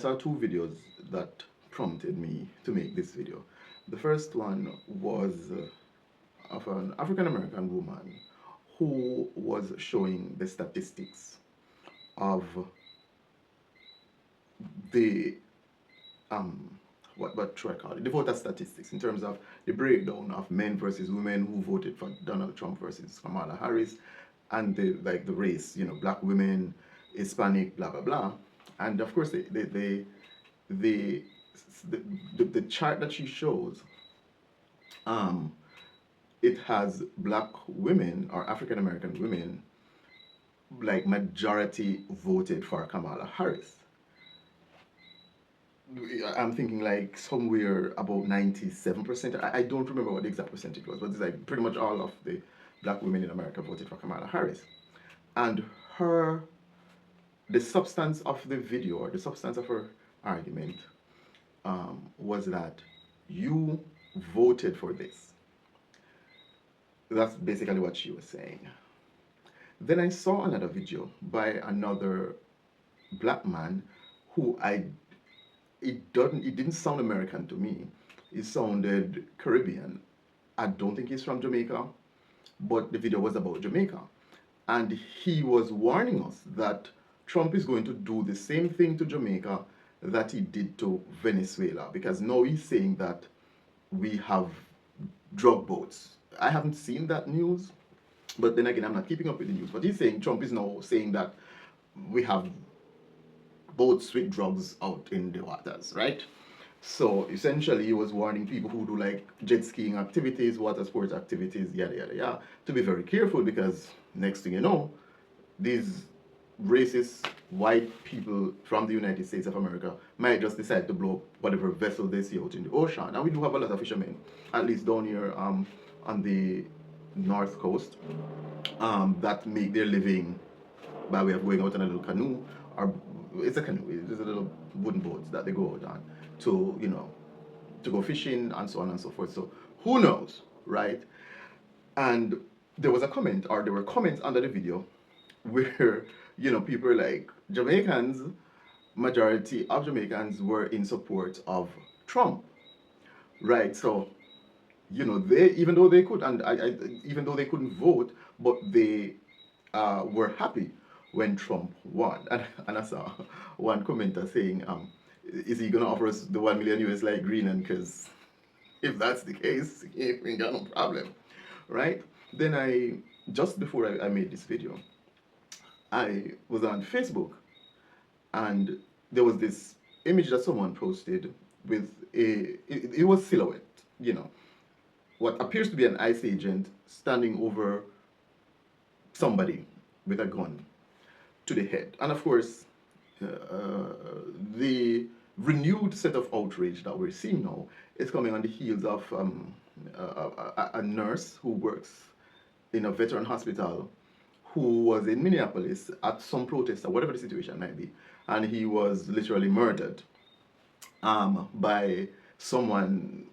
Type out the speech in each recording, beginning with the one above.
saw two videos that prompted me to make this video. The first one was of an African American woman who was showing the statistics of the what should I call it? The voter statistics in terms of the breakdown of men versus women who voted for Donald Trump versus Kamala Harris, and the race, black women, Hispanic, blah blah blah, and of course the the chart that she shows, um, it has black women or African American women like majority voted for Kamala Harris. I'm thinking like somewhere about 97%. I don't remember what the exact percentage was, but it's like pretty much all of the black women in America voted for Kamala Harris. And her, the substance of the video, or the substance of her argument, was that you voted for this. That's basically what she was saying. Then I saw another video by another black man who it didn't sound American to me. It sounded Caribbean. I don't think he's from Jamaica, but the video was about Jamaica. And he was warning us that Trump is going to do the same thing to Jamaica that he did to Venezuela, because now he's saying that we have drug boats. I haven't seen that news, but then again, I'm not keeping up with the news. But he's saying, Trump is now saying that we have boats with drugs out in the waters, right? So essentially, he was warning people who do like jet skiing activities, water sports activities, yada yada yada, to be very careful, because next thing you know, these racist white people from the United States of America might just decide to blow up whatever vessel they see out in the ocean. And we do have a lot of fishermen, at least down here on the north coast, that make their living by way of going out on a little canoe, or it's a canoe, it's a little wooden boat that they go out on to, to go fishing and so on and so forth. So who knows, right? And there was a comment, or there were comments under the video where, people were like, majority of Jamaicans were in support of Trump, right? So, they, even though they could, and even though they couldn't vote, but they were happy when Trump won. And I saw one commenter saying, is he going to offer us the 1 million US like Greenland? Because if that's the case, he ain't got no problem, right? Then just before I made this video, I was on Facebook, and there was this image that someone posted with it was silhouette, what appears to be an ICE agent standing over somebody with a gun to the head. And of course, the renewed set of outrage that we're seeing now is coming on the heels of a nurse who works in a veteran hospital, who was in Minneapolis at some protest or whatever the situation might be, and he was literally murdered by someone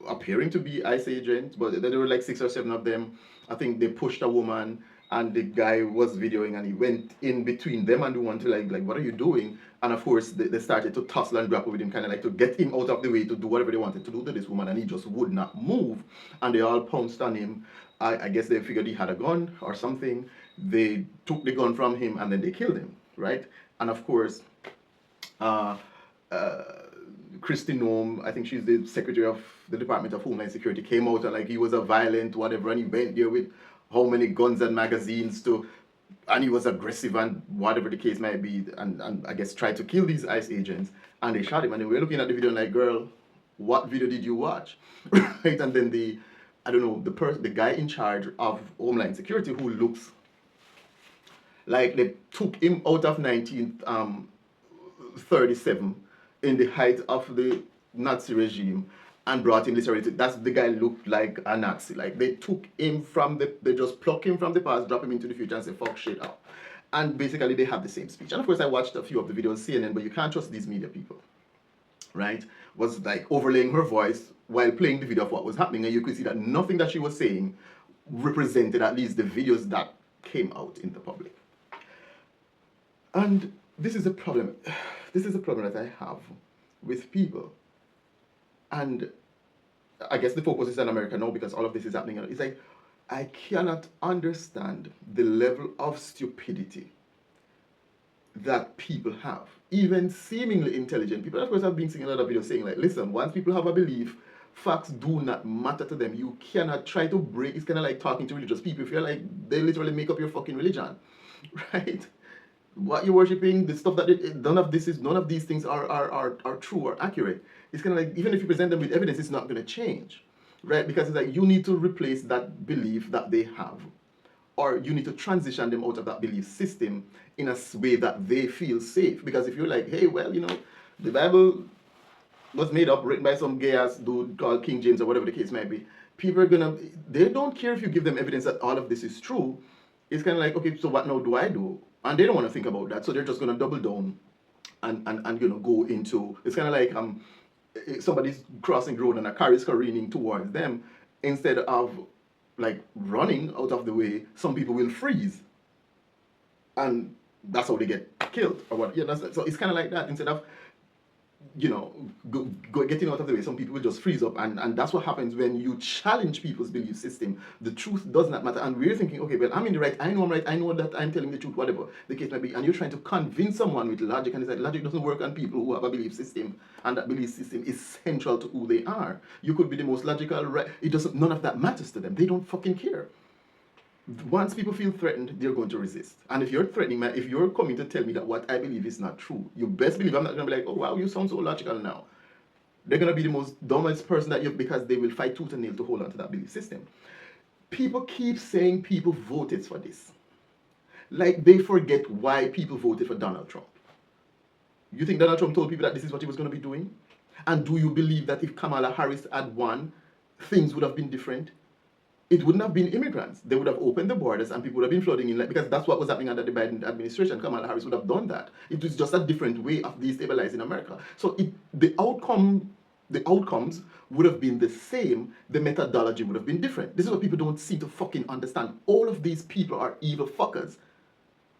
appearing to be ICE agents, but there were like 6 or 7 of them. I think they pushed a woman, and the guy was videoing, and he went in between them and the one to like what are you doing? And of course they started to tussle and grapple with him, kind of like to get him out of the way to do whatever they wanted to do to this woman, and he just would not move, and they all pounced on him. I guess they figured he had a gun or something. They took the gun from him, and then they killed him, right? And of course, Kristi Noem, I think she's the secretary of the Department of Homeland Security, came out and like he was a violent whatever, and he went there with how many guns and magazines and he was aggressive and whatever the case might be, and I guess tried to kill these ICE agents, and they shot him. And we were looking at the video and like, girl, what video did you watch? Right? And then the guy in charge of Homeland Security, who looks like they took him out of 1937 in the height of the Nazi regime and brought him literally that's the guy looked like a Nazi. Like they took him they just pluck him from the past, drop him into the future and say fuck shit up. And basically they have the same speech. And of course I watched a few of the videos on CNN, but you can't trust these media people, right? Was like overlaying her voice while playing the video of what was happening, and you could see that nothing that she was saying represented at least the videos that came out in the public. And this is the problem. This is a problem that I have with people. And I guess the focus is on America now because all of this is happening. It's like, I cannot understand the level of stupidity that people have. Even seemingly intelligent people. Of course, I've been seeing a lot of videos saying, like, listen, once people have a belief, facts do not matter to them. You cannot try to break. It's kind of like talking to religious people. If you're like, they literally make up your fucking religion, right? What you're worshiping, the stuff that none of these things are true or accurate. It's kind of like, even if you present them with evidence, it's not going to change, right? Because it's like, you need to replace that belief that they have, or you need to transition them out of that belief system in a way that they feel safe. Because if you're like, hey, well, the Bible was made up, written by some gay ass dude called King James or whatever the case might be, people are gonna, they don't care if you give them evidence that all of this is true. It's kind of like, okay, so what now do I do? And they don't want to think about that, so they're just gonna double down and go into, it's kind of like somebody's crossing the road and a car is careening towards them. Instead of like running out of the way, some people will freeze, and that's how they get killed or what. Yeah, so it's kind of like that. Instead of getting out of the way, some people will just freeze up, and that's what happens when you challenge people's belief system. The truth does not matter, and we're thinking, okay, well, I'm in the right, I know I'm right, I know that I'm telling the truth, whatever the case may be, and you're trying to convince someone with logic, and it's like, logic doesn't work on people who have a belief system, and that belief system is central to who they are. You could be the most logical, right? It doesn't, none of that matters to them. They don't fucking care. Once people feel threatened, they're going to resist. And if you're threatening me, if you're coming to tell me that what I believe is not true, you best believe I'm not going to be like, oh wow, you sound so logical now. They're going to be the most dumbest person that because they will fight tooth and nail to hold on to that belief system. People keep saying people voted for this. Like they forget why people voted for Donald Trump. You think Donald Trump told people that this is what he was going to be doing? And do you believe that if Kamala Harris had won, things would have been different? It wouldn't have been immigrants. They would have opened the borders and people would have been flooding in, because that's what was happening under the Biden administration. Kamala Harris would have done that. It was just a different way of destabilizing America. So the outcomes would have been the same. The methodology would have been different. This is what people don't seem to fucking understand. All of these people are evil fuckers.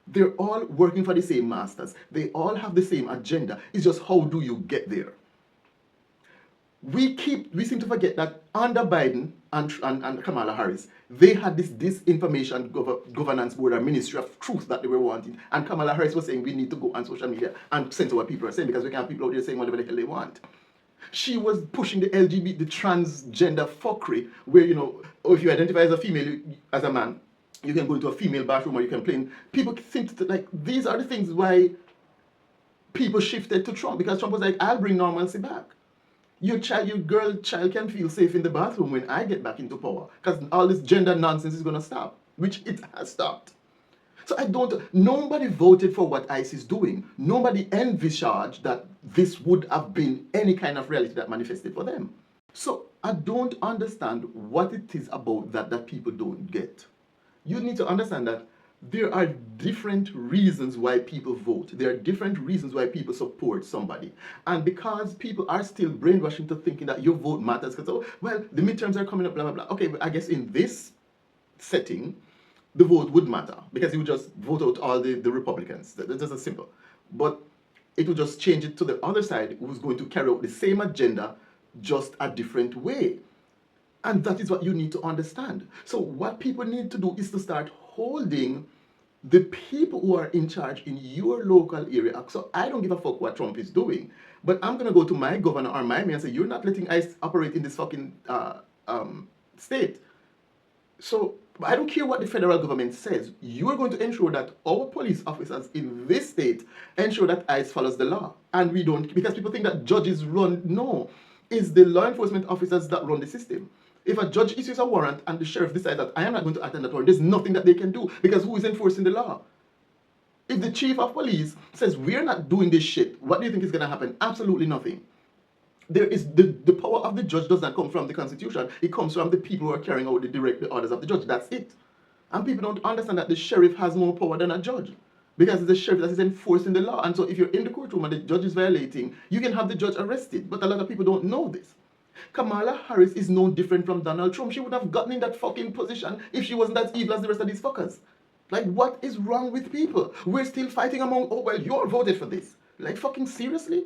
They're all working for the same masters. They all have the same agenda. It's just, how do you get there? We seem to forget that under Biden and Kamala Harris, they had this disinformation governance board or ministry of truth that they were wanting. And Kamala Harris was saying we need to go on social media and censor what people are saying, because we can't have people out there saying whatever the hell they want. She was pushing the LGBT, the transgender fuckery, where, if you identify as a female, as a man, you can go into a female bathroom or you can play. People think like these are the things why people shifted to Trump, because Trump was like, I'll bring normalcy back. Your girl child can feel safe in the bathroom when I get back into power, because all this gender nonsense is going to stop, which it has stopped. So nobody voted for what ICE is doing. Nobody envisaged that this would have been any kind of reality that manifested for them. So I don't understand what it is about that people don't get. You need to understand that there are different reasons why people vote. There are different reasons why people support somebody. And because people are still brainwashing to thinking that your vote matters, because, oh, well, the midterms are coming up, blah, blah, blah. Okay, but I guess in this setting, the vote would matter, because you would just vote out all the Republicans. That's just as simple. But it would just change it to the other side, who's going to carry out the same agenda, just a different way. And that is what you need to understand. So what people need to do is to start holding the people who are in charge in your local area. So I don't give a fuck what Trump is doing, but I'm going to go to my governor or my mayor and say, you're not letting ICE operate in this fucking state. So I don't care what the federal government says. You're going to ensure that our police officers in this state ensure that ICE follows the law. And we don't, because people think that judges run. No, it's the law enforcement officers that run the system. If a judge issues a warrant and the sheriff decides that I am not going to attend that warrant, there's nothing that they can do, because who is enforcing the law? If the chief of police says we're not doing this shit, what do you think is going to happen? Absolutely nothing. There is the power of the judge does not come from the Constitution. It comes from the people who are carrying out the orders of the judge. That's it. And people don't understand that the sheriff has more power than a judge, because it's the sheriff that is enforcing the law. And so if you're in the courtroom and the judge is violating, you can have the judge arrested. But a lot of people don't know this. Kamala Harris is no different from Donald Trump. She would have gotten in that fucking position if she wasn't as evil as the rest of these fuckers. Like, what is wrong with people? We're still fighting among, oh, well, you all voted for this. Like, fucking seriously?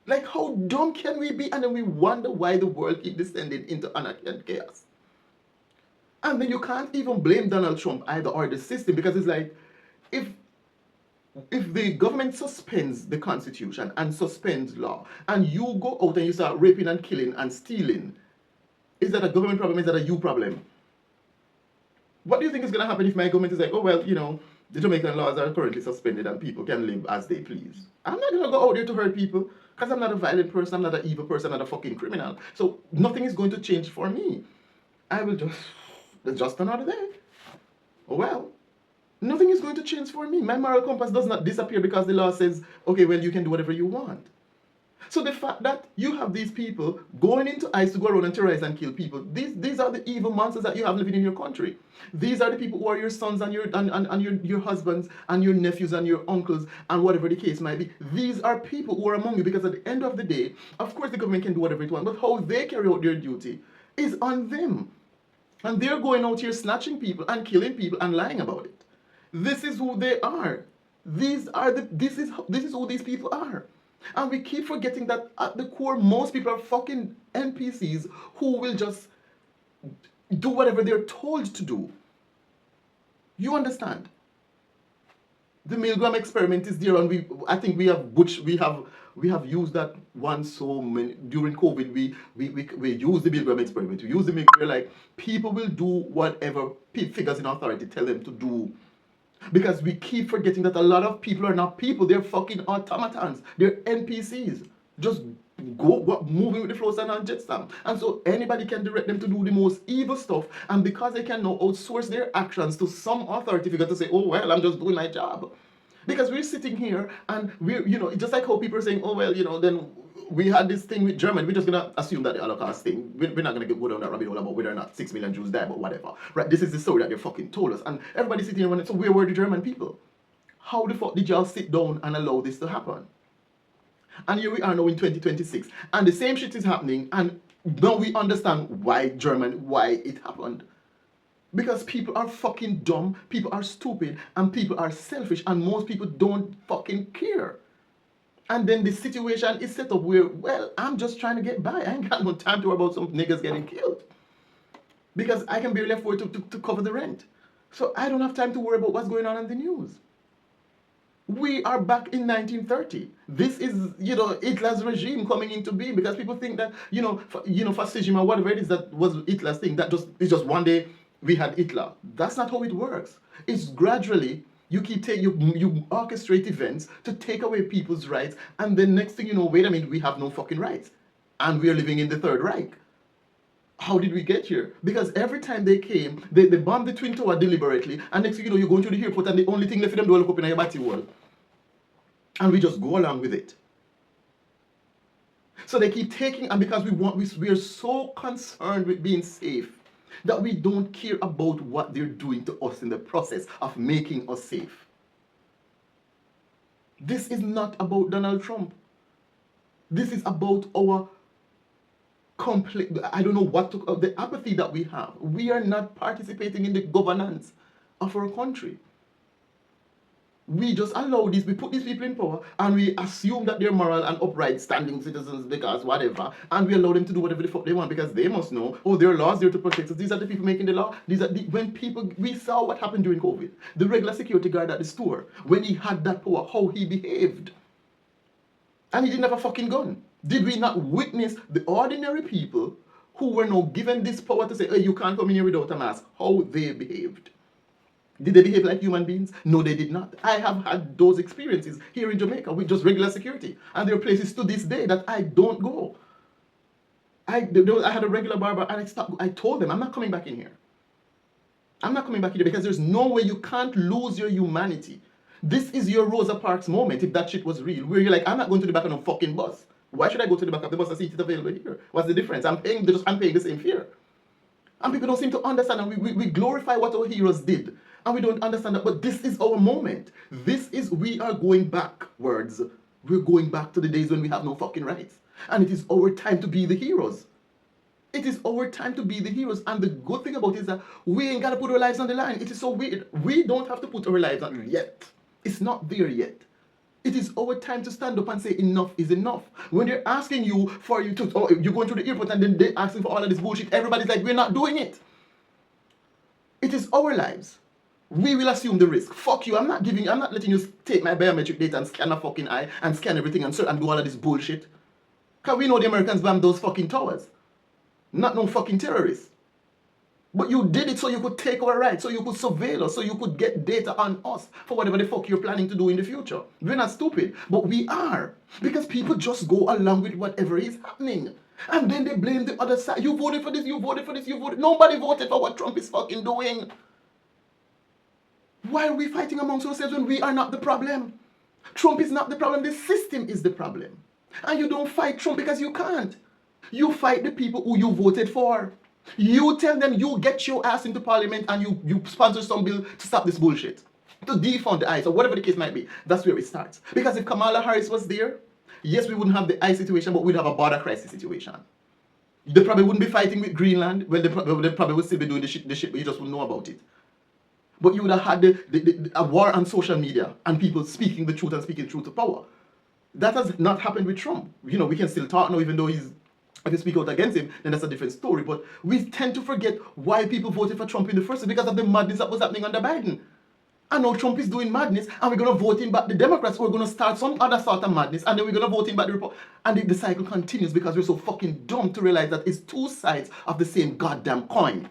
Like, how dumb can we be? And then we wonder why the world keeps descending into anarchy and chaos. And then you can't even blame Donald Trump either or the system, because it's like, if the government suspends the constitution and suspends law, and you go out and you start raping and killing and stealing, is that a government problem? Is that a you problem? What do you think is going to happen if my government is like, oh, well, the Jamaican laws are currently suspended and people can live as they please? I'm not going to go out there to hurt people, because I'm not a violent person, I'm not an evil person, I'm not a fucking criminal. So nothing is going to change for me. I will just another day. Oh, well. Nothing is going to change for me. My moral compass does not disappear because the law says, okay, well, you can do whatever you want. So the fact that you have these people going into ICE to go around and terrorize and kill people, these are the evil monsters that you have living in your country. These are the people who are your sons and your husbands and your nephews and your uncles and whatever the case might be. These are people who are among you, because at the end of the day, of course the government can do whatever it wants, but how they carry out their duty is on them. And they're going out here snatching people and killing people and lying about it. This is who they are. This is who these people are. And we keep forgetting that at the core, most people are fucking NPCs who will just do whatever they're told to do. You understand? The Milgram experiment is there, and I think we have used that one so many during COVID. We use the Milgram experiment. We use the Milgram, like, people will do whatever figures in authority tell them to do. Because we keep forgetting that a lot of people are not people, they're fucking automatons. They're NPCs. Just moving with the flow and on jetsam. And so anybody can direct them to do the most evil stuff. And because they can now outsource their actions to some authority figure to say, oh, well, I'm just doing my job. Because we're sitting here and we're, just like how people are saying, oh, well, then we had this thing with Germany. We're just going to assume that the Holocaust thing, we're not going to go down that rabbit hole about whether or not 6 million Jews died, but whatever. Right? This is the story that they fucking told us. And everybody's sitting here wondering, so where were the German people? How the fuck did y'all sit down and allow this to happen? And here we are now in 2026. And the same shit is happening. And now we understand why it happened. Because people are fucking dumb, people are stupid, and people are selfish, and most people don't fucking care. And then the situation is set up where, well, I'm just trying to get by. I ain't got no time to worry about some niggas getting killed. Because I can barely afford to cover the rent. So I don't have time to worry about what's going on in the news. We are back in 1930. This is, Hitler's regime coming into being, because people think that, fascism or whatever it is that was Hitler's thing, it's just one day we had Hitler. That's not how it works. It's gradually, you orchestrate events to take away people's rights, and then next thing you know, wait a minute, we have no fucking rights. And we are living in the Third Reich. How did we get here? Because every time they came, they bombed the Twin Tower deliberately, and next thing you know, you're going to the airport, and the only thing left for them to look up in your batty world. And we just go along with it. So they keep taking, and because we are so concerned with being safe, that we don't care about what they're doing to us in the process of making us safe. This is not about Donald Trump. This is about our complete, I don't know the apathy that we have. We are not participating in the governance of our country. We just allow we put these people in power, and we assume that they're moral and upright standing citizens because whatever, and we allow them to do whatever the fuck they want, because they must know, there are laws there to protect us. These are the people making the law. We saw what happened during COVID. The regular security guard at the store, when he had that power, how he behaved. And he didn't have a fucking gun. Did we not witness the ordinary people who were now given this power to say, hey, you can't come in here without a mask, how they behaved? Did they behave like human beings? No, they did not. I have had those experiences here in Jamaica with just regular security. And there are places to this day that I don't go. I had a regular barber, and I told them, I'm not coming back in here. I'm not coming back in here, because there's no way, you can't lose your humanity. This is your Rosa Parks moment, if that shit was real, where you're like, I'm not going to the back of no fucking bus. Why should I go to the back of the bus and see it available here? What's the difference? I'm paying the same fare. And people don't seem to understand, and we glorify what our heroes did. And we don't understand that, but this is our moment. We are going backwards. We're going back to the days when we have no fucking rights. And it is our time to be the heroes. It is our time to be the heroes. And the good thing about it is that we ain't got to put our lives on the line. It is so weird. We don't have to put our lives on yet. It's not there yet. It is our time to stand up and say enough is enough. When they're asking you for you to, oh, you're going to the airport and then they're asking for all of this bullshit, everybody's like, we're not doing it. It is our lives. We will assume the risk. Fuck you. I'm not letting you take my biometric data and scan a fucking eye and scan everything and do all of this bullshit. Because we know the Americans bomb those fucking towers. Not no fucking terrorists. But you did it so you could take our rights, so you could surveil us, so you could get data on us for whatever the fuck you're planning to do in the future. We're not stupid, but we are. Because people just go along with whatever is happening. And then they blame the other side. You voted for this, you voted for this, you voted. Nobody voted for what Trump is fucking doing. Why are we fighting amongst ourselves when we are not the problem? Trump is not the problem, the system is the problem. And you don't fight Trump because you can't. You fight the people who you voted for. You tell them you get your ass into parliament and you sponsor some bill to stop this bullshit. To defund the ICE or whatever the case might be. That's where it starts. Because if Kamala Harris was there, yes, we wouldn't have the ICE situation, but we'd have a border crisis situation. They probably wouldn't be fighting with Greenland. Well, they probably would still be doing the shit, but you just wouldn't know about it. But you would have had a war on social media and people speaking the truth and speaking truth to power. That has not happened with Trump. You know, we can still talk now, even though if you speak out against him, then that's a different story. But we tend to forget why people voted for Trump in the first place, because of the madness that was happening under Biden. And now Trump is doing madness, and we're going to vote him back. The Democrats were going to start some other sort of madness, and then we're going to vote him back the Republic. And the cycle continues because we're so fucking dumb to realize that it's two sides of the same goddamn coin.